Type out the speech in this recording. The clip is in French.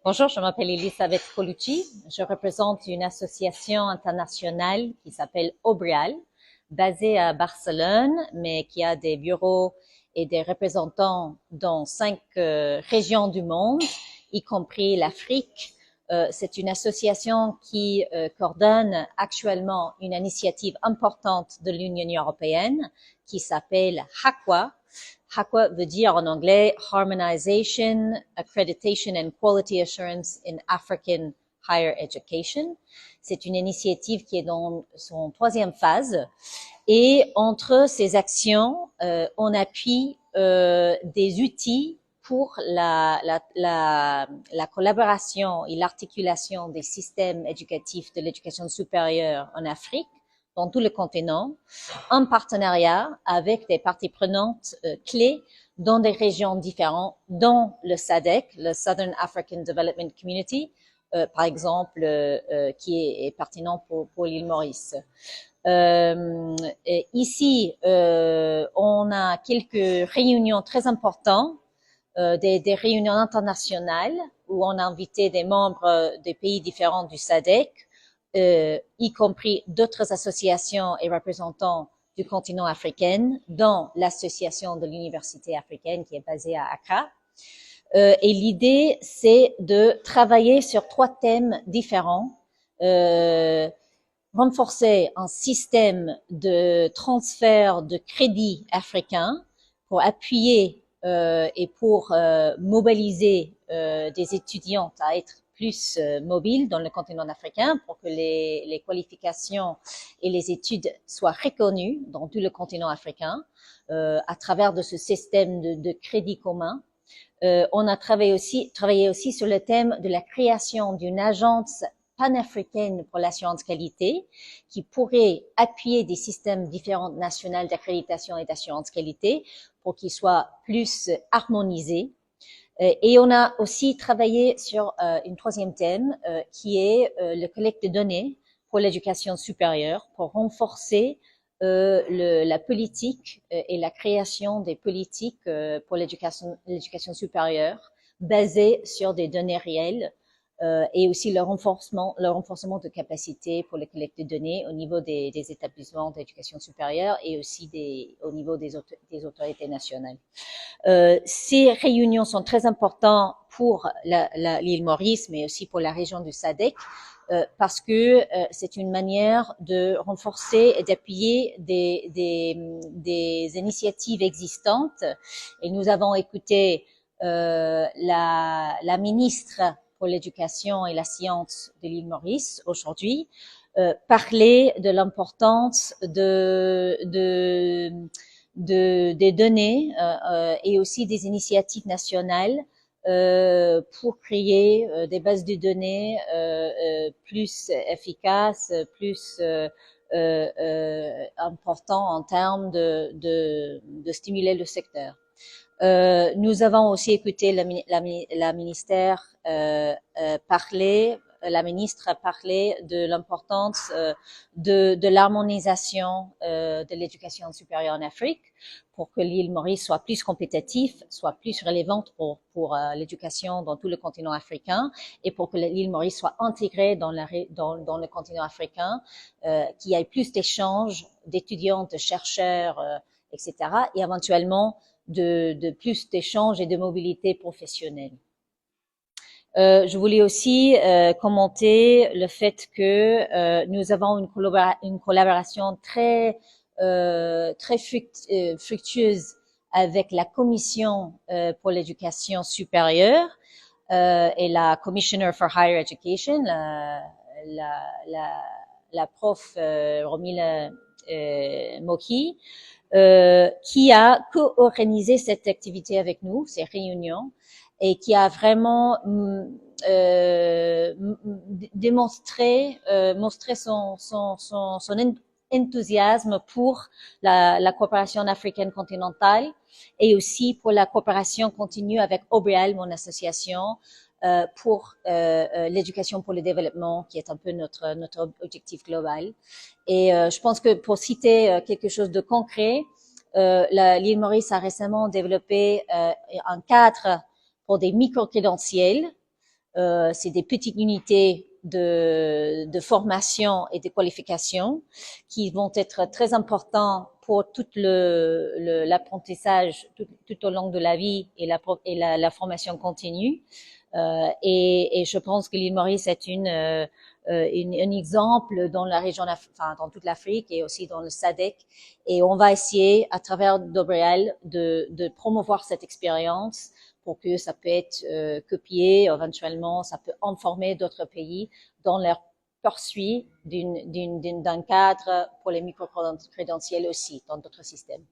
Bonjour, je m'appelle Elisabeth Colucci. Je représente une association internationale qui s'appelle Obrial, basée à Barcelone, mais qui a des bureaux et des représentants dans 5 régions du monde, y compris l'Afrique. C'est une association qui coordonne actuellement une initiative importante de l'Union européenne qui s'appelle HAQUA. HAQUA veut dire en anglais Harmonization, Accreditation and Quality Assurance in African Higher Education. C'est une initiative qui est dans son 3e phase. Et entre ces actions, on appuie des outils pour la collaboration et l'articulation des systèmes éducatifs de l'éducation supérieure en Afrique, dans tout le continent, en partenariat avec des parties prenantes clés dans des régions différentes, dont le SADC, le Southern African Development Community, par exemple, qui est pertinent pour l'île Maurice. Ici, on a quelques réunions très importantes, des réunions internationales où on a invité des membres des pays différents du SADC, y compris d'autres associations et représentants du continent africain, dont l'association de l'université africaine qui est basée à Accra. Et l'idée, c'est de travailler sur 3 thèmes différents. Renforcer un système de transfert de crédit africain pour appuyer et pour mobiliser des étudiants à être plus mobiles dans le continent africain pour que les qualifications et les études soient reconnues dans tout le continent africain à travers de ce système de crédit commun. On a travaillé aussi sur le thème de la création d'une agence panafricaine pour l'assurance qualité, qui pourrait appuyer des systèmes différents nationaux d'accréditation et d'assurance qualité pour qu'ils soient plus harmonisés. Et on a aussi travaillé sur une 3e thème qui est le collecte de données pour l'éducation supérieure, pour renforcer la politique et la création des politiques pour l'éducation supérieure basées sur des données réelles. Et aussi le renforcement de capacités pour la collecte de données au niveau des établissements d'éducation supérieure et aussi au niveau des autorités nationales. Ces réunions sont très importantes pour l'île Maurice, mais aussi pour la région du SADC, parce que c'est une manière de renforcer et d'appuyer des initiatives existantes. Et nous avons écouté la ministre pour l'éducation et la science de l'île Maurice aujourd'hui, parler de l'importance des données et aussi des initiatives nationales pour créer des bases de données plus efficaces, plus importants en termes de stimuler le secteur. Nous avons aussi écouté la ministre parler de l'importance de l'harmonisation de l'éducation supérieure en Afrique pour que l'île Maurice soit plus compétitive, soit plus relevante pour l'éducation dans tout le continent africain et pour que l'île Maurice soit intégrée dans le continent africain, qu'il y ait plus d'échanges d'étudiants, de chercheurs, etc. et éventuellement de plus d'échanges et de mobilité professionnelle. Je voulais aussi commenter le fait que nous avons une collaboration très fructueuse avec la Commission pour l'éducation supérieure et la Commissioner for Higher Education, la prof Romila Moki, qui a co-organisé cette activité avec nous, ces réunions, et qui a vraiment montré son enthousiasme pour la coopération africaine continentale et aussi pour la coopération continue avec Obrial, mon association, pour l'éducation pour le développement, qui est un peu notre objectif global. Et je pense que pour citer quelque chose de concret, l'île Maurice a récemment développé un cadre pour des micro-crédentiels c'est des petites unités de formation et de qualification qui vont être très importants pour tout l'apprentissage tout au long de la vie et la formation continue. Et je pense que l'île Maurice est un exemple dans la région, enfin dans toute l'Afrique et aussi dans le SADC. Et on va essayer, à travers Dobrel, de promouvoir cette expérience pour que ça peut être copié éventuellement, ça peut informer d'autres pays dans leur poursuite d'un cadre pour les micro-crédentiels aussi dans d'autres systèmes.